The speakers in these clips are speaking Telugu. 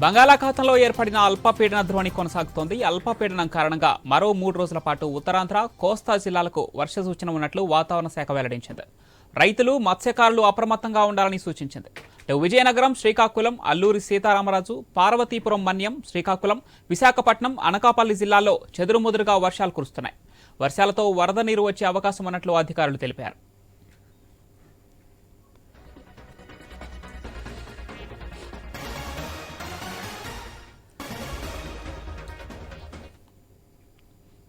బంగాళాఖాతంలో ఏర్పడిన అల్పపీడన ద్రోణి కొనసాగుతోంది. అల్పపీడనం కారణంగా మరో 3 రోజుల పాటు ఉత్తరాంధ్ర, కోస్తా జిల్లాలకు వర్ష సూచన ఉన్నట్లు వాతావరణ శాఖ వెల్లడించింది. రైతులు, మత్స్యకారులు అప్రమత్తంగా ఉండాలని సూచించింది. విజయనగరం, శ్రీకాకుళం, అల్లూరి సీతారామరాజు, పార్వతీపురం మన్యం, శ్రీకాకుళం, విశాఖపట్నం, అనకాపల్లి జిల్లాల్లో చెదురుముదురుగా వర్షాలు కురుస్తున్నాయి. వర్షాలతో వరద నీరు వచ్చే అవకాశం ఉన్నట్లు అధికారులు తెలిపారు.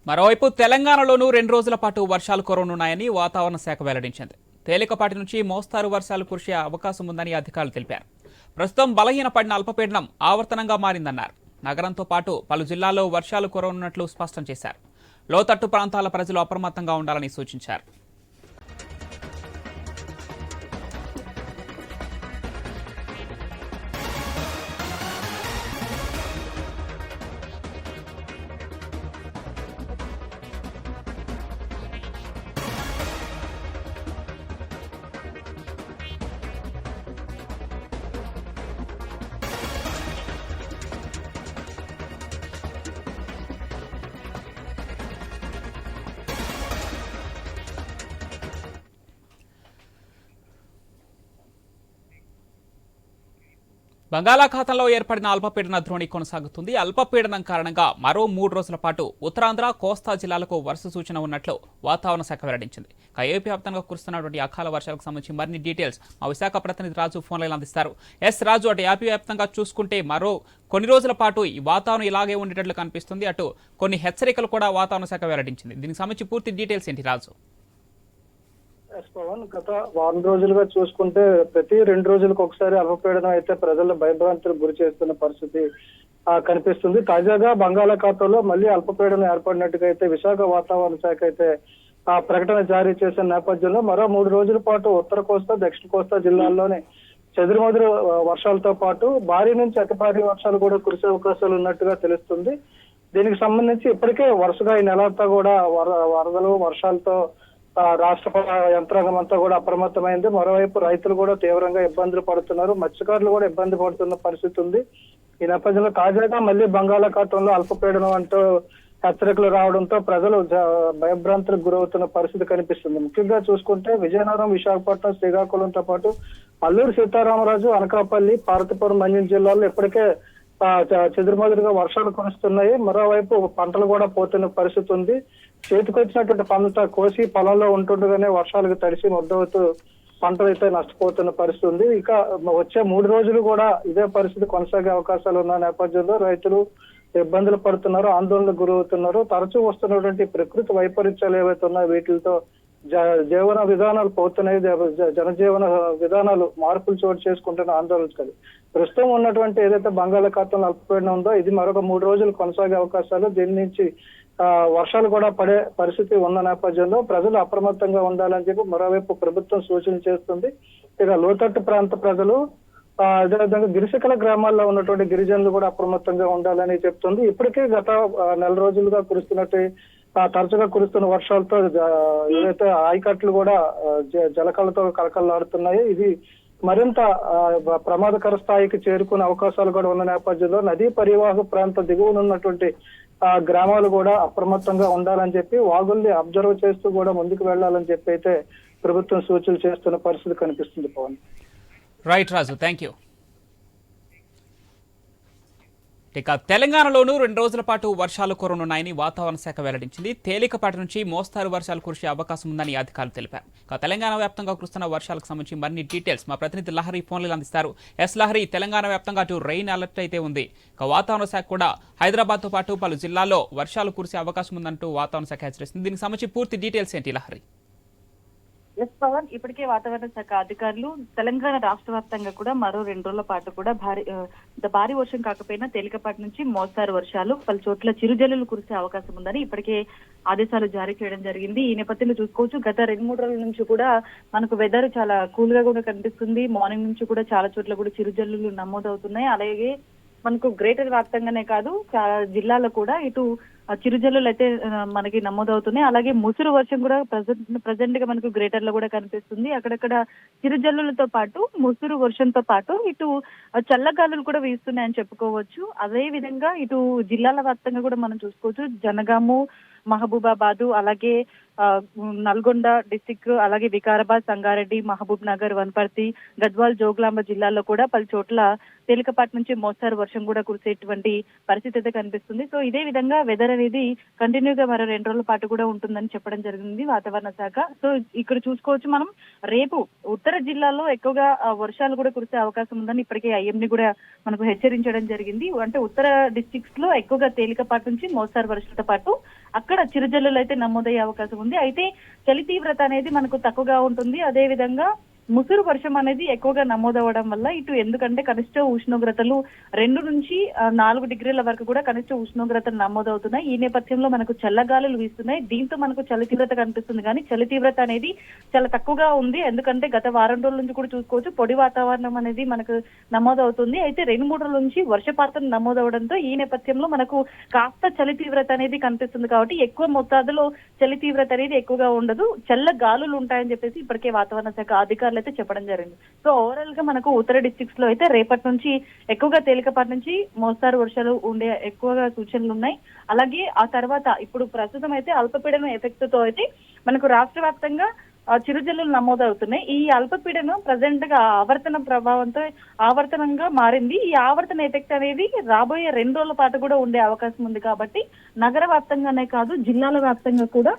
మరోవైపు తెలంగాణలోనూ 2 రోజుల పాటు వర్షాలు కురవనున్నాయని వాతావరణ శాఖ వెల్లడించింది. తేలికపాటి నుంచి మోస్తారు వర్షాలు కురిసే అవకాశం ఉందని అధికారులు తెలిపారు. ప్రస్తుతం బలహీనపడిన అల్పపీడనం ఆవర్తనంగా మారిందన్నారు. నగరంతో పాటు పలు జిల్లాల్లో వర్షాలు కురవనున్నట్లు స్పష్టం చేశారు. లోతట్టు ప్రాంతాల ప్రజలు అప్రమత్తంగా ఉండాలని సూచించారు. బంగాళాఖాతంలో ఏర్పడిన అల్పపీడన ద్రోణి కొనసాగుతుంది. అల్పపీడనం కారణంగా మరో 3 రోజుల పాటు ఉత్తరాంధ్ర, కోస్తా జిల్లాలకు వర్ష సూచన ఉన్నట్లు వాతావరణ శాఖ వెల్లడించింది. ఏపీ వ్యాప్తంగా కురుస్తున్నటువంటి అకాల వర్షాలకు సంబంధించి మరిన్ని డీటెయిల్స్ మా విశాఖ ప్రతినిధి రాజు ఫోన్ లైన్ అందిస్తారు. రాజు, అటు ఏపీ వ్యాప్తంగా చూసుకుంటే మరో కొన్ని రోజుల పాటు ఈ వాతావరణం ఇలాగే ఉండేటట్లు కనిపిస్తుంది. అటు కొన్ని హెచ్చరికలు కూడా వాతావరణ శాఖ వెల్లడించింది. దీనికి సంబంధించి పూర్తి డీటెయిల్స్ ఏంటి రాజు? పవన్, గత వారం రోజులుగా చూసుకుంటే ప్రతి 2 రోజులకు ఒకసారి అల్పపీడనం అయితే ప్రజలు భయభ్రాంతులకు గురి చేస్తున్న పరిస్థితి కనిపిస్తుంది. తాజాగా బంగాళాఖాతంలో మళ్ళీ అల్పపీడనం ఏర్పడినట్టుగా అయితే విశాఖ వాతావరణ శాఖ అయితే ప్రకటన జారీ చేసిన నేపథ్యంలో మరో 3 రోజుల పాటు ఉత్తర కోస్తా, దక్షిణ కోస్తా జిల్లాల్లోనే చెదురుమదురు వర్షాలతో పాటు భారీ నుంచి అతి భారీ వర్షాలు కూడా కురిసే అవకాశాలు ఉన్నట్టుగా తెలుస్తుంది. దీనికి సంబంధించి ఇప్పటికే వరుసగా ఈ నెలంతా కూడా వరదలు, వర్షాలతో రాష్ట్ర యంత్రాంగం అంతా కూడా అప్రమత్తమైంది. మరోవైపు రైతులు కూడా తీవ్రంగా ఇబ్బందులు పడుతున్నారు, మత్స్యకారులు కూడా ఇబ్బంది పడుతున్న పరిస్థితి ఉంది. ఈ నేపథ్యంలో తాజాగా మళ్ళీ బంగాళాఖాతంలో అల్పపీడనం అంటూ హెచ్చరికలు రావడంతో ప్రజలు భయభ్రాంతులకు గురవుతున్న పరిస్థితి కనిపిస్తుంది. ముఖ్యంగా చూసుకుంటే విజయనగరం, విశాఖపట్నం, శ్రీకాకుళంతో పాటు అల్లూరి సీతారామరాజు, అనకాపల్లి, పార్వతీపురం మన్యం జిల్లాల్లో ఇప్పటికే చెదురుమదురుగా వర్షాలు కురుస్తున్నాయి. మరోవైపు పంటలు కూడా పోతున్న పరిస్థితి ఉంది. చేతికొచ్చినటువంటి పంట కోసి పొలంలో ఉంటుండగానే వర్షాలకు తడిసి ముద్దవుతూ పంటలు అయితే నష్టపోతున్న పరిస్థితి ఉంది. ఇక వచ్చే 3 రోజులు కూడా ఇదే పరిస్థితి కొనసాగే అవకాశాలు ఉన్న నేపథ్యంలో రైతులు ఇబ్బందులు పడుతున్నారు, ఆందోళనకు గురవుతున్నారు. తరచూ వస్తున్నటువంటి ప్రకృతి వైపరీత్యాలు ఏవైతే ఉన్నాయో వీటితో జీవన విధానాలు పోతున్నాయి, జనజీవన విధానాలు మార్పులు చోటు చేసుకుంటున్న ఆందోళన. ప్రస్తుతం ఉన్నటువంటి ఏదైతే బంగాళాఖాతంలో అల్పపీడనం ఉందో ఇది మరొక 3 రోజులు కొనసాగే అవకాశాలు, దీని నుంచి వర్షాలు కూడా పడే పరిస్థితి ఉన్న నేపథ్యంలో ప్రజలు అప్రమత్తంగా ఉండాలని చెప్పి మరోవైపు ప్రభుత్వం సూచన చేస్తుంది. ఇక లోతట్టు ప్రాంత ప్రజలు, అదేవిధంగా గిరిశకల గ్రామాల్లో ఉన్నటువంటి గిరిజనులు కూడా అప్రమత్తంగా ఉండాలని చెప్తుంది. ఇప్పటికే గత నెల రోజులుగా తరచుగా కురుస్తున్న వర్షాలతో ఏదైతే ఆయకట్లు కూడా జలకలతో కలకలలాడుతున్నాయి. ఇది మరింత ప్రమాదకర స్థాయికి చేరుకునే అవకాశాలు కూడా ఉన్న నేపథ్యంలో నదీ పరివాహక ప్రాంత దిగువన ఉన్నటువంటి గ్రామాలు కూడా అప్రమత్తంగా ఉండాలని చెప్పి, వాగుల్ని అబ్జర్వ్ చేస్తూ కూడా ముందుకు వెళ్లాలని చెప్పి అయితే ప్రభుత్వం సూచనలు చేస్తున్న పరిస్థితి కనిపిస్తుంది. Pavan, right Raju, thank you. ఇక తెలంగాణలోనూ 2 రోజుల పాటు వర్షాలు కురవనున్నాయని వాతావరణ శాఖ వెల్లడించింది. తేలికపాటి నుంచి మోస్తారు వర్షాలు కురిసే అవకాశం ఉందని అధికారులు తెలిపారు. ఇక తెలంగాణ వ్యాప్తంగా కురుస్తున్న వర్షాలకు సంబంధించి మరిన్ని డీటెయిల్స్ మా ప్రతినిధి లహరి ఫోన్లు అందిస్తారు. లహరి, తెలంగాణ వ్యాప్తంగా అటు రెయిన్ అలర్ట్ అయితే ఉంది. ఇక వాతావరణ శాఖ కూడా హైదరాబాద్తో పాటు పలు జిల్లాల్లో వర్షాలు కురిసే అవకాశం ఉందంటూ వాతావరణ శాఖ హెచ్చరిస్తుంది. దీనికి సంబంధించి పూర్తి డీటెయిల్స్ ఏంటి లహరి? పవన్, ఇప్పటికే వాతావరణ శాఖ అధికారులు తెలంగాణ రాష్ట్ర వ్యాప్తంగా కూడా మరో 2 రోజుల పాటు కూడా భారీ వర్షం కాకపోయినా తేలికపాటి నుంచి మోస్తారు వర్షాలు, పలు చోట్ల చిరుజల్లులు కురిసే అవకాశం ఉందని ఇప్పటికే ఆదేశాలు జారీ చేయడం జరిగింది. ఈ నేపథ్యంలో చూసుకోవచ్చు, గత 2-3 రోజుల నుంచి కూడా మనకు వెదర్ చాలా కూల్ గా కూడా కనిపిస్తుంది. మార్నింగ్ నుంచి కూడా చాలా చోట్ల కూడా చిరుజల్లులు నమోదవుతున్నాయి. అలాగే మనకు గ్రేటర్ వ్యాప్తంగానే కాదు చాలా జిల్లాలో కూడా ఇటు చిరుజల్లులు అయితే మనకి నమోదవుతున్నాయి. అలాగే ముసురు వర్షం కూడా ప్రజెంట్ గా మనకు గ్రేటర్ లో కూడా కనిపిస్తుంది. అక్కడక్కడ చిరుజల్లులతో పాటు ముసురు వర్షంతో పాటు ఇటు చల్లగాలులు కూడా వీస్తున్నాయని చెప్పుకోవచ్చు. అదే విధంగా ఇటు జిల్లాల వ్యాప్తంగా కూడా మనం చూసుకోవచ్చు. జనగాము, మహబూబాబాదు, అలాగే నల్గొండ డిస్టిక్, అలాగే వికారాబాద్, సంగారెడ్డి, మహబూబ్ నగర్, వనపర్తి, గద్వాల్, జోగులాంబ జిల్లాల్లో కూడా పలు చోట్ల తేలికపాటి నుంచి మోస్తారు వర్షం కూడా కురిసేటువంటి పరిస్థితి అయితే కనిపిస్తుంది. సో ఇదే విధంగా వెదర్ అనేది కంటిన్యూగా మరో 2 రోజుల పాటు కూడా ఉంటుందని చెప్పడం జరిగింది వాతావరణ శాఖ. సో ఇక్కడ చూసుకోవచ్చు మనం రేపు ఉత్తర జిల్లాలో ఎక్కువగా వర్షాలు కూడా కురిసే అవకాశం ఉందని ఇప్పటికే ఐఎండీ కూడా మనకు హెచ్చరించడం జరిగింది. అంటే ఉత్తర డిస్ట్రిక్ట్స్ లో ఎక్కువగా తేలికపాటి నుంచి మోస్తారు వర్షాలతో పాటు అక్కడ చిరుజల్లులు అయితే నమోదయ్యే అవకాశం ఉంది. అయితే చలి తీవ్రత అనేది మనకు తక్కువగా ఉంటుంది. అదే విధంగా ముసురు వర్షం అనేది ఎక్కువగా నమోదవడం వల్ల ఇటు ఎందుకంటే కనిష్ట ఉష్ణోగ్రతలు 2 నుంచి 4 డిగ్రీల వరకు కూడా కనిష్ట ఉష్ణోగ్రతలు నమోదవుతున్నాయి. ఈ నేపథ్యంలో మనకు చల్లగాలులు వీస్తున్నాయి. దీంతో మనకు చలి తీవ్రత కనిపిస్తుంది కానీ చలి తీవ్రత అనేది చాలా తక్కువగా ఉంది. ఎందుకంటే గత వారం రోజుల నుంచి కూడా చూసుకోవచ్చు పొడి వాతావరణం అనేది మనకు నమోదవుతుంది. అయితే 2-3 రోజుల నుంచి వర్షపాతం నమోదవడంతో ఈ నేపథ్యంలో మనకు కాస్త చలి తీవ్రత అనేది కనిపిస్తుంది. కాబట్టి ఎక్కువ మొత్తాదులో చలి తీవ్రత అనేది ఎక్కువగా ఉండదు, చల్ల గాలులు ఉంటాయని చెప్పేసి ఇప్పటికే వాతావరణ శాఖ అధికారులు అయితే చెప్పడం జరిగింది. సో ఓవరాల్ గా మనకు ఉత్తర డిస్ట్రిక్ట్స్ లో అయితే రేపటి నుంచి ఎక్కువగా తేలికపాటి నుంచి మోస్తారు వర్షాలు ఉండే ఎక్కువగా సూచనలు ఉన్నాయి. అలాగే ఆ తర్వాత ఇప్పుడు ప్రస్తుతం అయితే అల్పపీడనం ఎఫెక్ట్ తో అయితే మనకు రాష్ట్ర వ్యాప్తంగా చిరుజల్లులు నమోదవుతున్నాయి. ఈ అల్పపీడనం ప్రజెంట్ గా ఆవర్తన ప్రభావంతో ఆవర్తనంగా మారింది. ఈ ఆవర్తన ఎఫెక్ట్ అనేది రాబోయే 2 రోజుల పాటు కూడా ఉండే అవకాశం ఉంది. కాబట్టి నగర వ్యాప్తంగానే కాదు జిల్లాల వ్యాప్తంగా కూడా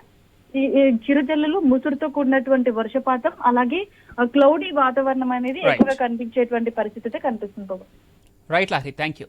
ఈ చిరుజల్లులు, ముసురుతో కూడినటువంటి వర్షపాతం, అలాగే క్లౌడీ వాతావరణం అనేది ఎక్కువగా కనిపించేటువంటి పరిస్థితి అయితే కనిపిస్తుంది. Right Lahiri, thank you.